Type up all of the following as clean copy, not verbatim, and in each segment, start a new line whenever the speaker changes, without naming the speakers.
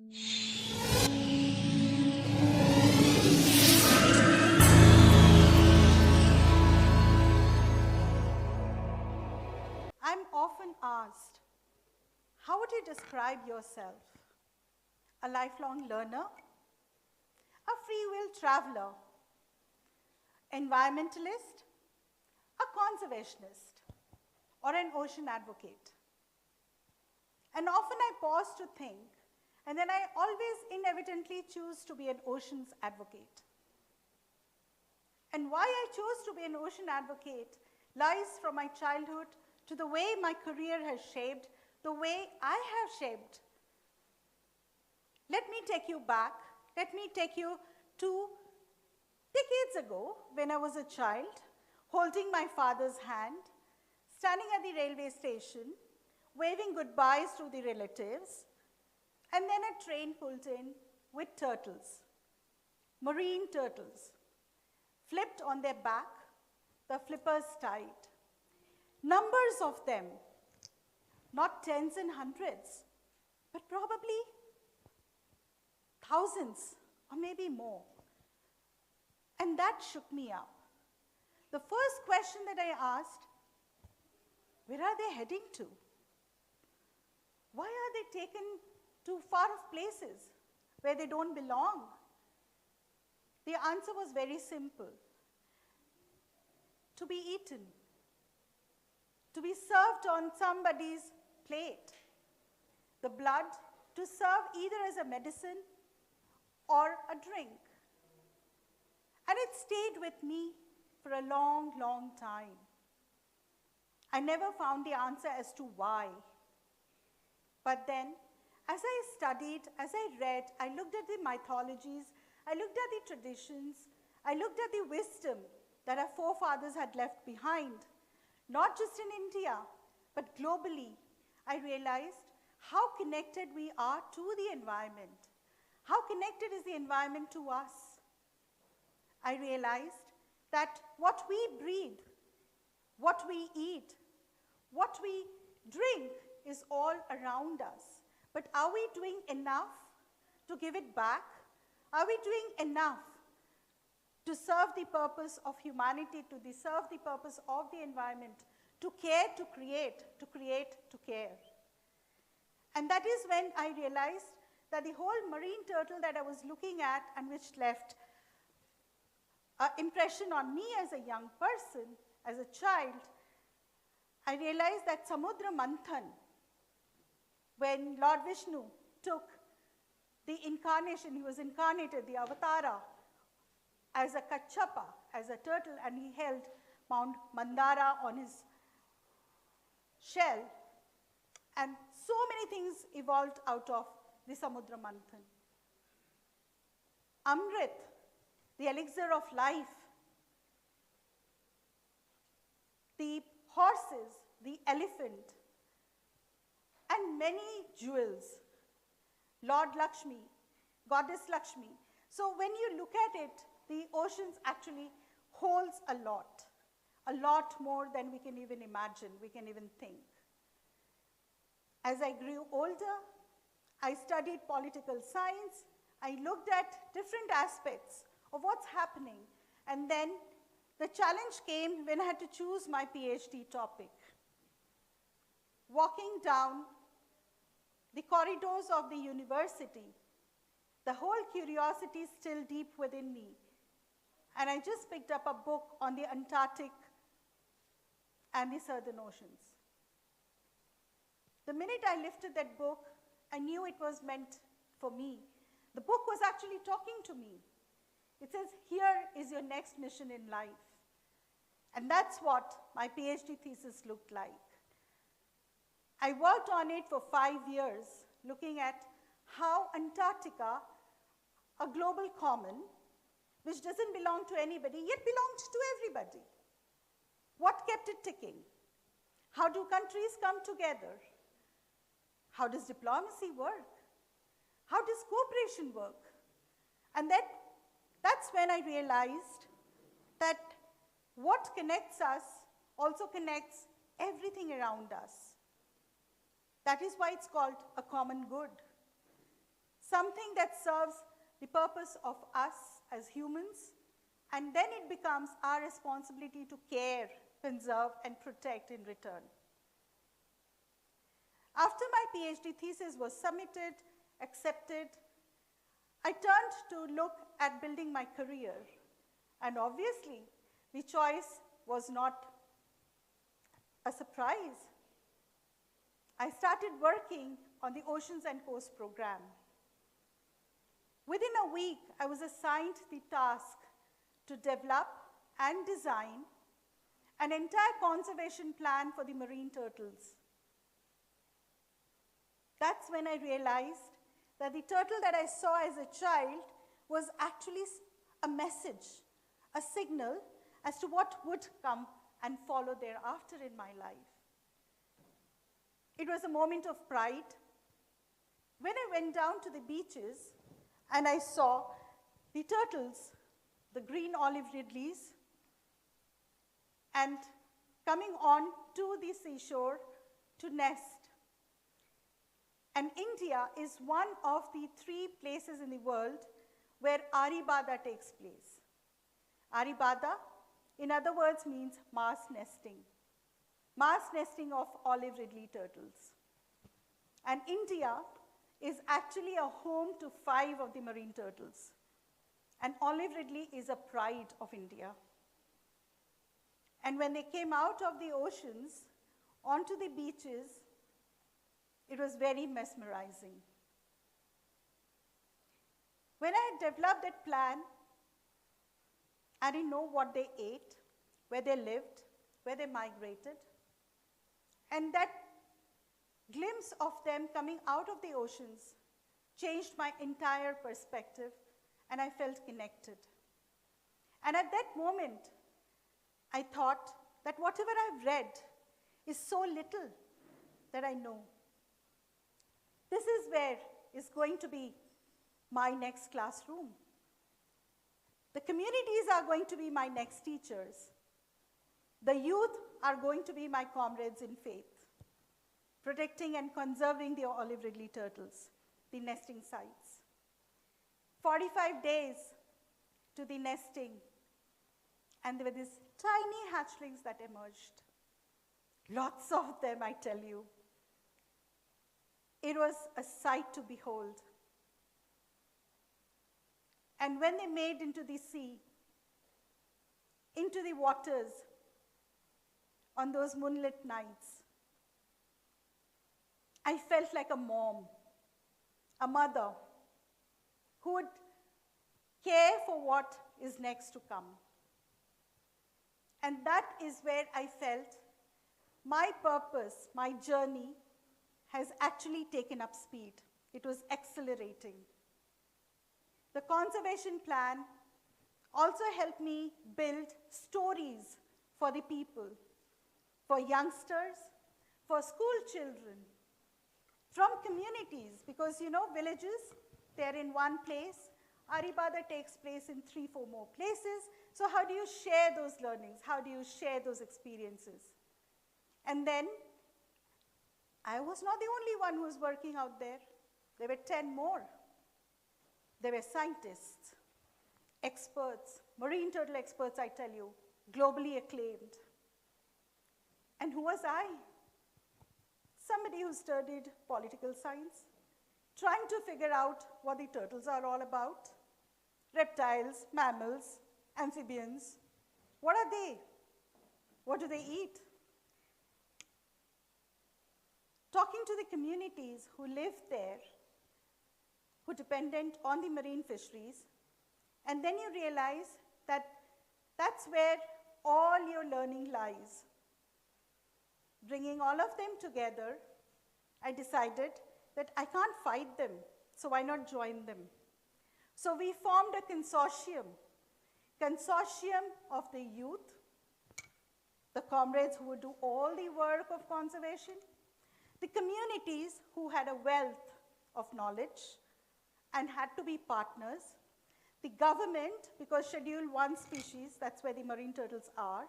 I'm often asked, how would you describe yourself? A lifelong learner? A free will traveler? Environmentalist? A conservationist? Or an ocean advocate? And often I pause to think, and then I always inevitably choose to be an ocean's advocate. And why I chose to be an ocean advocate lies from my childhood to the way my career has shaped, the way I have shaped. Let me take you back. Let me take you to decades ago when I was a child, holding my father's hand, standing at the railway station, waving goodbyes to the relatives, and then a train pulled in with turtles, marine turtles, flipped on their back, the flippers tied. Numbers of them, not tens and hundreds, but probably thousands or maybe more. And that shook me up. The first question that I asked, where are they heading to? Why are they taken to far-off places where they don't belong? The answer was very simple. To be eaten. To be served on somebody's plate. The blood to serve either as a medicine or a drink. And it stayed with me for a long, long time. I never found the answer as to why. But then, as I studied, as I read, I looked at the mythologies, I looked at the traditions, I looked at the wisdom that our forefathers had left behind. Not just in India, but globally, I realized how connected we are to the environment. How connected is the environment to us? I realized that what we breathe, what we eat, what we drink is all around us. But are we doing enough to give it back? Are we doing enough to serve the purpose of humanity, to serve the purpose of the environment, to care, to create, to create, to care? And that is when I realized that the whole marine turtle that I was looking at and which left an impression on me as a young person, as a child, I realized that Samudra Manthan, when Lord Vishnu took the incarnation, he was incarnated, the avatara, as a kachapa, as a turtle, and he held Mount Mandara on his shell, and so many things evolved out of the Samudra Manthan. Amrit, the elixir of life, the horses, the elephant, and many jewels. Lord Lakshmi, Goddess Lakshmi. So when you look at it, the oceans actually holds a lot more than we can even imagine, we can even think. As I grew older, I studied political science. I looked at different aspects of what's happening. And then the challenge came when I had to choose my PhD topic. Walking down the corridors of the university, the whole curiosity is still deep within me. And I just picked up a book on the Antarctic and the Southern Oceans. The minute I lifted that book, I knew it was meant for me. The book was actually talking to me. It says, here is your next mission in life. And that's what my PhD thesis looked like. I worked on it for 5 years, looking at how Antarctica, a global common, which doesn't belong to anybody, yet belongs to everybody. What kept it ticking? How do countries come together? How does diplomacy work? How does cooperation work? And that's when I realized that what connects us also connects everything around us. That is why it's called a common good. something that serves the purpose of us as humans, and then it becomes our responsibility to care, conserve, and protect in return. After my PhD thesis was submitted, accepted, I turned to look at building my career. And obviously, the choice was not a surprise. I started working on the Oceans and Coast program. Within a week, I was assigned the task to develop and design an entire conservation plan for the marine turtles. That's when I realized that the turtle that I saw as a child was actually a message, a signal as to what would come and follow thereafter in my life. It was a moment of pride. When I went down to the beaches and I saw the turtles, the green olive ridleys, and coming on to the seashore to nest. And India is one of the 3 places in the world where Aribada takes place. Aribada, in other words, means mass nesting of olive ridley turtles. And India is actually a home to 5 of the marine turtles. And olive ridley is a pride of India. And when they came out of the oceans onto the beaches, it was very mesmerizing. When I had developed that plan, I didn't know what they ate, where they lived, where they migrated. And that glimpse of them coming out of the oceans changed my entire perspective, and I felt connected. And at that moment, I thought that whatever I've read is so little that I know. This is where is going to be my next classroom. The communities are going to be my next teachers. The youth are going to be my comrades in faith, protecting and conserving the olive ridley turtles, the nesting sites. 45 days to the nesting, and there were these tiny hatchlings that emerged. Lots of them, I tell you. It was a sight to behold. And when they made into the sea, into the waters, on those moonlit nights, I felt like a mom, a mother, who would care for what is next to come. And that is where I felt my purpose, my journey, has actually taken up speed. It was accelerating. The conservation plan also helped me build stories for the people, for youngsters, for school children, from communities, because villages, they're in one place. Aribada takes place in 3-4 more places. So how do you share those learnings? How do you share those experiences? And then, I was not the only one who was working out there. There were 10 more. There were scientists, experts, marine turtle experts, I tell you, globally acclaimed. And who was I? Somebody who studied political science, trying to figure out what the turtles are all about. Reptiles, mammals, amphibians. What are they? What do they eat? Talking to the communities who live there, who are dependent on the marine fisheries, and then you realize that that's where all your learning lies. Bringing all of them together, I decided that I can't fight them, so why not join them? So we formed a consortium of the youth, the comrades who would do all the work of conservation, the communities who had a wealth of knowledge and had to be partners, the government, because Schedule 1 species, that's where the marine turtles are.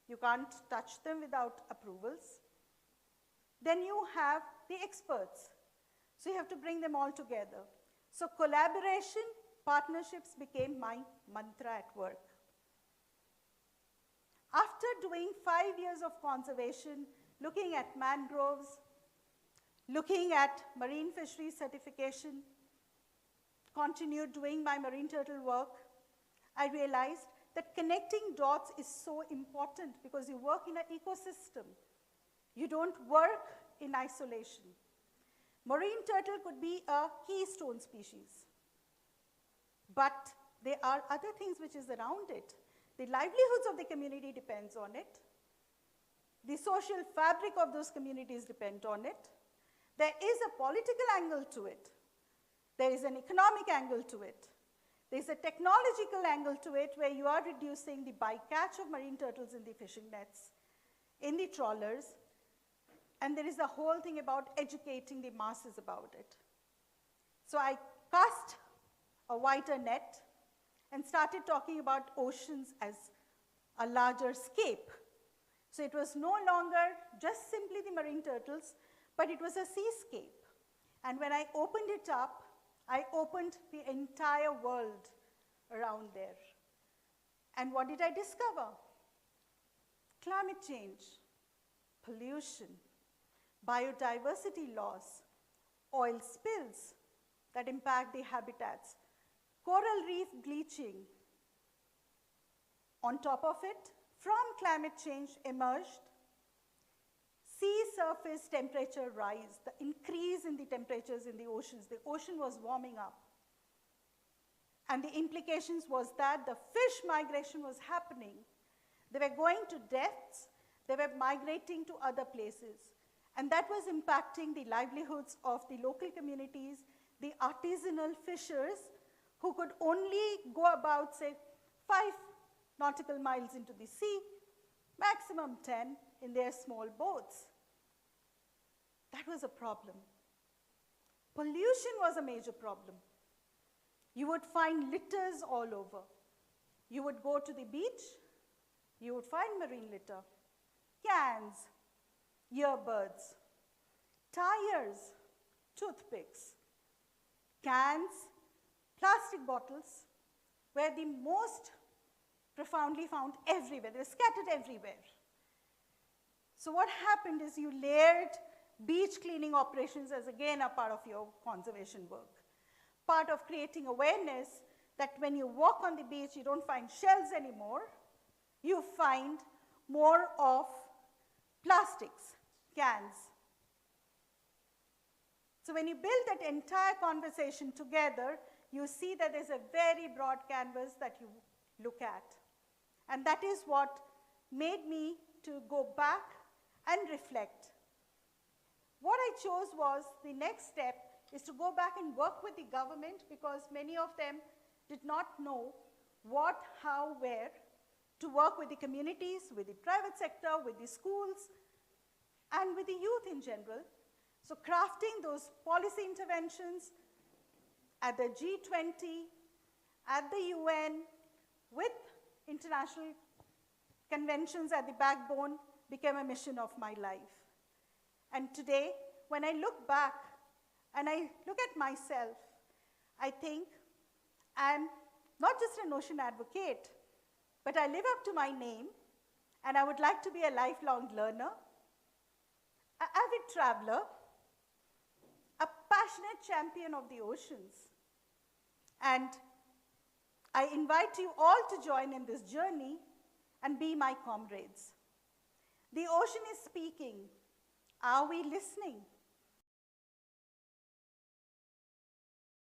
You can't touch them without approvals. Then you have the experts. So you have to bring them all together. So collaboration, partnerships became my mantra at work. After doing 5 years of conservation, looking at mangroves, looking at marine fisheries certification, continued doing my marine turtle work, I realized that connecting dots is so important because you work in an ecosystem. You don't work in isolation. Marine turtle could be a keystone species, but there are other things which is around it. The livelihoods of the community depends on it. The social fabric of those communities depend on it. There is a political angle to it. There is an economic angle to it. There is a technological angle to it where you are reducing the bycatch of marine turtles in the fishing nets, in the trawlers, and there is a whole thing about educating the masses about it. So I cast a wider net and started talking about oceans as a larger scape. So it was no longer just simply the marine turtles, but it was a seascape. And when I opened it up, I opened the entire world around there. And what did I discover? Climate change, pollution, biodiversity loss, oil spills that impact the habitats, coral reef bleaching. On top of it, from climate change emerged sea surface temperature rise, the increase in the temperatures in the oceans. The ocean was warming up. And the implications was that the fish migration was happening. They were going to depths, they were migrating to other places. And that was impacting the livelihoods of the local communities, the artisanal fishers who could only go about, say, 5 nautical miles into the sea, maximum 10 in their small boats. That was a problem. Pollution was a major problem. You would find litters all over. You would go to the beach, you would find marine litter, cans, earbuds, tires, toothpicks, cans, plastic bottles were the most profoundly found everywhere. They were scattered everywhere. So what happened is you layered beach cleaning operations as again a part of your conservation work. Part of creating awareness that when you walk on the beach, you don't find shells anymore. You find more of plastics, cans. So when you build that entire conversation together, you see that there's a very broad canvas that you look at. And that is what made me to go back and reflect. What I chose was the next step is to go back and work with the government because many of them did not know what, how, where, to work with the communities, with the private sector, with the schools, and with the youth in general. So crafting those policy interventions at the G20, at the UN, with international conventions at the backbone became a mission of my life. And today, when I look back and I look at myself, I think I'm not just an ocean advocate, but I live up to my name, and I would like to be a lifelong learner, an avid traveler, a passionate champion of the oceans. And I invite you all to join in this journey and be my comrades. The ocean is speaking. Are we listening?